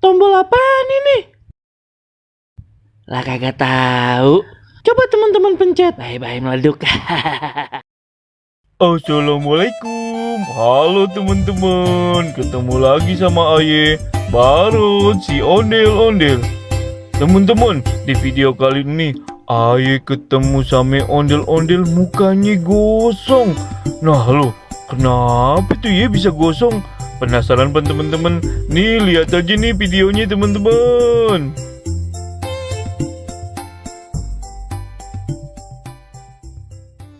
tombol apaan ini? Lah kagak tahu. Coba teman-teman pencet. Bye-bye meleduk. Assalamualaikum, halo teman-teman, ketemu lagi sama Aye, baru si ondel-ondel. Teman-teman, di video kali ini Aye ketemu sama ondel-ondel mukanya gosong. Nah lo, kenapa tuh ya bisa gosong? Penasaran kan teman-teman? Nih lihat aja nih videonya teman-teman.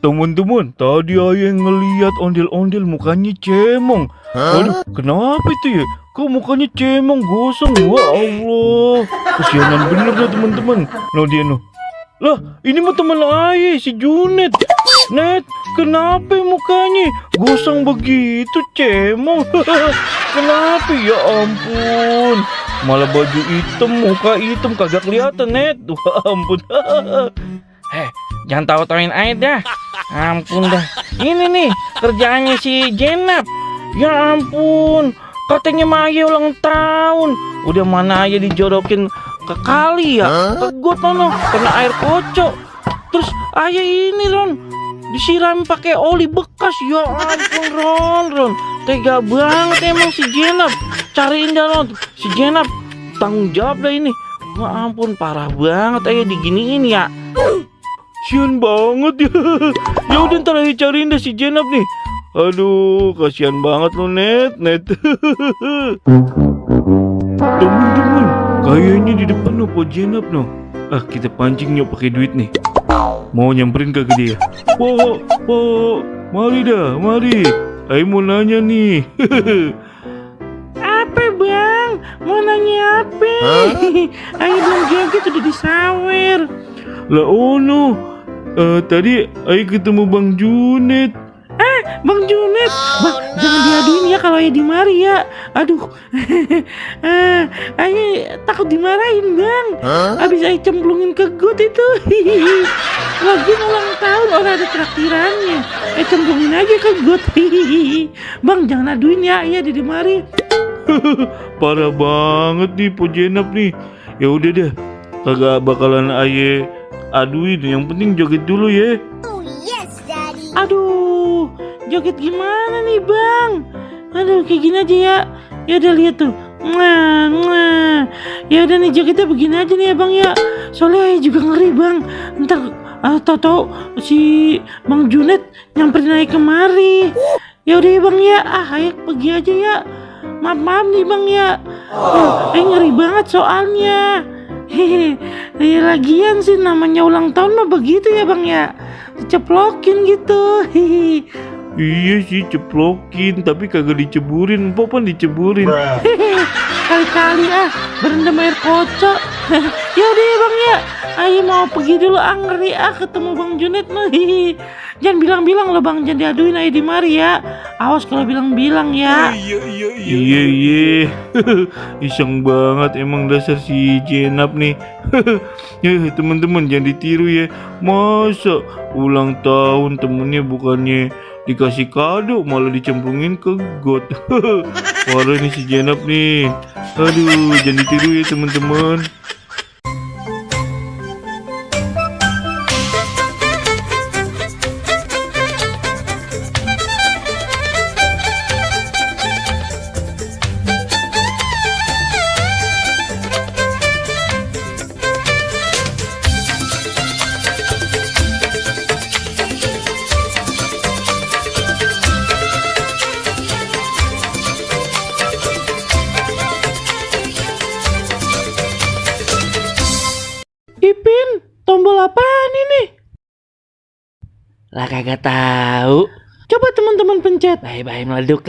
Teman-teman, tadi Aye ngeliat ondel-ondel mukanya cemong. Waduh, kenapa itu ya? Kok mukanya cemong, gosong? Wah Allah, kesianan bener dah teman-teman. Nah dia noh. Lah, ini mah teman Aye, si Junet. Net, kenapa mukanya gosong begitu, cemong? Kenapa ya ampun? Malah baju hitam, muka hitam, kagak kelihatan, Net. Wah ampun. Jangan tahu-tauin aja dah. Ampun dah. Ini nih kerjaannya si Jenap. Ya ampun, katanya Maya ulang tahun. Udah mana aja dijorokin ke kali ya, ke got no, kena air kocok. Terus ayah ini Ron disiram pakai oli bekas. Ya ampun Ron, tega banget emang si Jenap. Cariin dah Ron, si Jenap tanggung jawab dah ini. Ya ampun, parah banget ayah diginiin ya. Kasian banget ya. Ya udah ntar Aye cariin dah si Jenap nih. Aduh, kasihan banget lo Net. Teman-teman, kayaknya di depan no po Jenap no. Kita pancing yuk pakai duit nih. Mau nyamperin kagak dia? Po, mari dah, mari. Aye mau nanya nih. Apa bang? Mau nanya apa? Ayo belum joget udah disawer. Lah oh no, tadi Aye ketemu Bang Junet. Bang Junet, bang jangan diaduin ya kalau Ayo dimari ya. Aduh, Ayo takut dimarahin bang. Abis Ayo cemplungin ke got itu. Lagian ulang tahun orang ada traktirannya. Ayo cemplungin aja ke got. Bang jangan aduin ya, iya dimari. Parah banget nih Po Jenap nih. Ya udah deh, kagak bakalan Aye aduin, yang penting joget dulu ya. Oh yes, Daddy. Aduh, joget gimana nih bang? Aduh, kayak gini aja ya. Ya udah lihat tuh. Ya udah nih jogetnya begini aja nih ya bang ya. Soalnya juga ngeri bang. Ntar tau-tau si Bang Junet nyamperin Ayo kemari. Ya udah ya bang ya. Ayo pergi aja ya. Maaf nih bang ya. Ngeri banget soalnya. Hehehe, lagian sih namanya ulang tahun mah begitu ya bang ya, ceplokin gitu. Hehehe. Iya sih ceplokin, tapi kagak diceburin, Popan diceburin. Kali-kali berendam air kocok. Ya udah ya bang ya, Ayo mau pergi dulu, ngeri ketemu Bang Junet mah. Jangan bilang-bilang loh bang, jangan diaduin Ayo di mari ya. Awas kalau bilang-bilang ya. Iya. Iseng banget emang dasar si Jenap nih. Ya teman-teman jangan ditiru ya. Masa ulang tahun temennya bukannya dikasih kado malah dicemplungin ke got. Parah nih si Jenap nih. Aduh, jangan ditiru ya teman-teman. Ipin, tombol apaan ini? Lah kagak tahu. Coba teman-teman pencet. Bye-bye meleduk.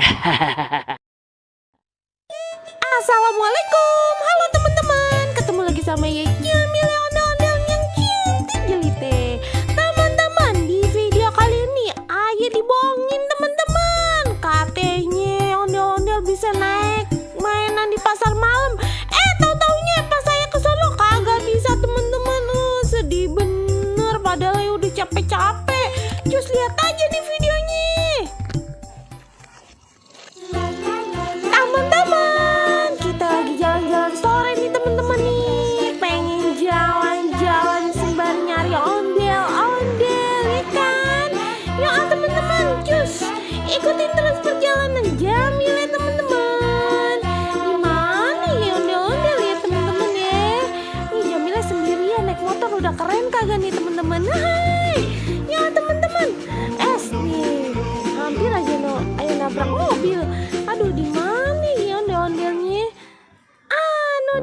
Assalamualaikum, halo teman-teman. Ketemu lagi sama Yeknya ondel-ondel yang cantik jelite. Teman-teman, di video kali ini Ayo dibohongin teman-teman. Katanya ondel-ondel bisa naik mainan di pasar malam. Tahu-taunya pas saya kesana kagak bisa teman-teman. Sedih bener, padahal ya udah capek-capek. Just lihat aja nih videonya. Teman-teman, kita lagi jalan-jalan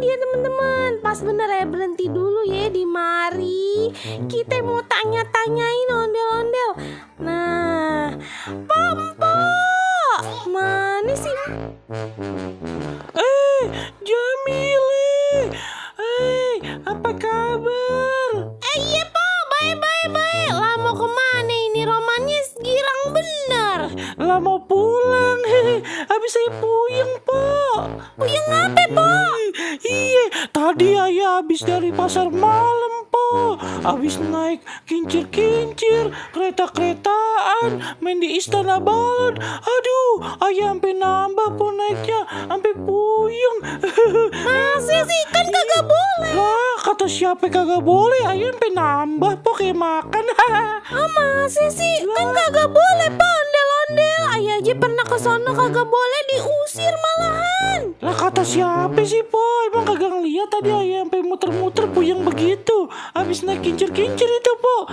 dia teman-teman. Pas bener ya, berhenti dulu ya di mari. Kita mau tanya-tanyain ondel-ondel. Nah, Pompo, mana sih? Jamile. Apa kabar? Iya po, baik. Lah mau kemana ini, romannya girang bener. Lah mau pulang. Habis saya puyeng, Po. Puyeng apa po? Iya, tadi ayah habis dari pasar malam, Po. Habis naik kincir-kincir, kereta-keretaan, main di Istana Balon. Aduh, ayah sampai nambah, Po, naiknya. Sampai puyeng. Masa sih, kan kagak boleh. Lah, kata siapa kagak boleh? Ayah sampai nambah, Po, kayak makan. Masa sih, kan kagak boleh po, ondel-ondel. Ayah aja pernah ke sono kagak boleh, diusir malahan. Lah, kata siapa sih, Po? Emang kagak ngeliat tadi ayah sampai muter-muter puyeng begitu. Habis naik kincir-kincir itu, Po.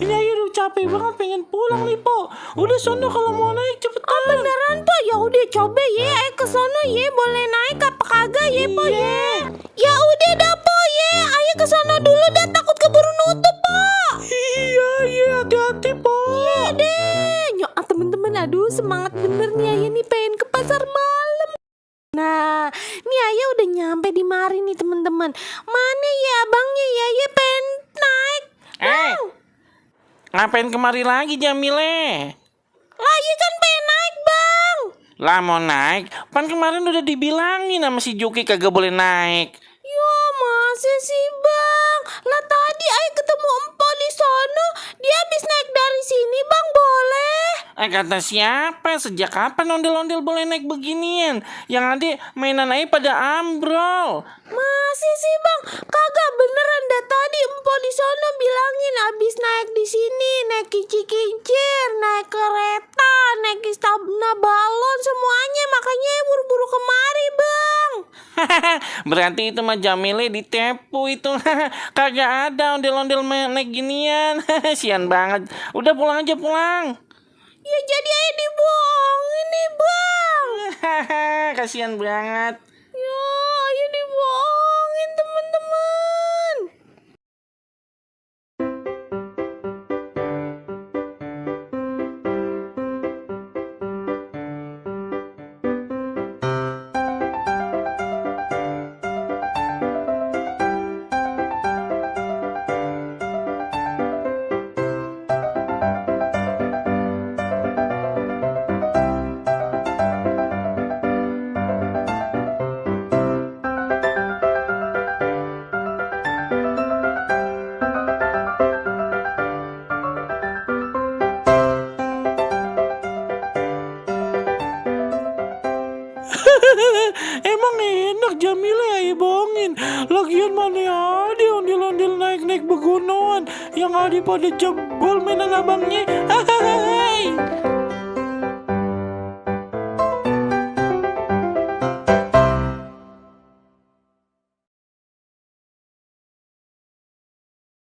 Ini ayah udah capek banget, pengen pulang nih, Po. Udah sono kalau mau naik cepetan. Beneran po, ya udah coba ya, ke sono ya, boleh naik apa kagak ya po ya? Ya udah dah po ya, ayo ke sono dulu dah, takut keburu nutup po. Iya, hati-hati, Po. Iya deh, nyok temen-temen, aduh semangat bener nih ayah nih pengen ke pasar malam. Nah, nih ayah udah nyampe di mari nih temen-temen. Mana ya abangnya ya, ayah pengen naik. Ngapain kemari lagi, Jamile? Lah ayah kan pengen naik bang. Lah, mau naik? Pan kemarin udah dibilangin sama si Juki kagak boleh naik. Ya masa sih bang? Lah tadi ayah ketemu empo di sono, dia habis naik dari sini bang, boleh? Kata siapa? Sejak kapan ondel-ondel boleh naik beginian? Yang ada mainan aja pada ambrol. Masih sih bang, kagak beneran dah, tadi empo di sono bilangin abis naik di sini, naik kincir-kincir, naik kereta, naik istana balon semuanya, makanya buru-buru kemari bang. Berarti itu mah Jamile ditepu itu. Kagak ada ondel-ondel naik ginian. Sian banget. Udah pulang aja, pulang. Ya jadi ayah dibohongin nih bang. Kasian banget. Ya ayah dibohongin teman-teman. Emang enak Jamile aja bohongin. Lagian mana ada ondel-ondel naik-naik begonoan. Yang ada pada jebol mainan abangnya. Hai.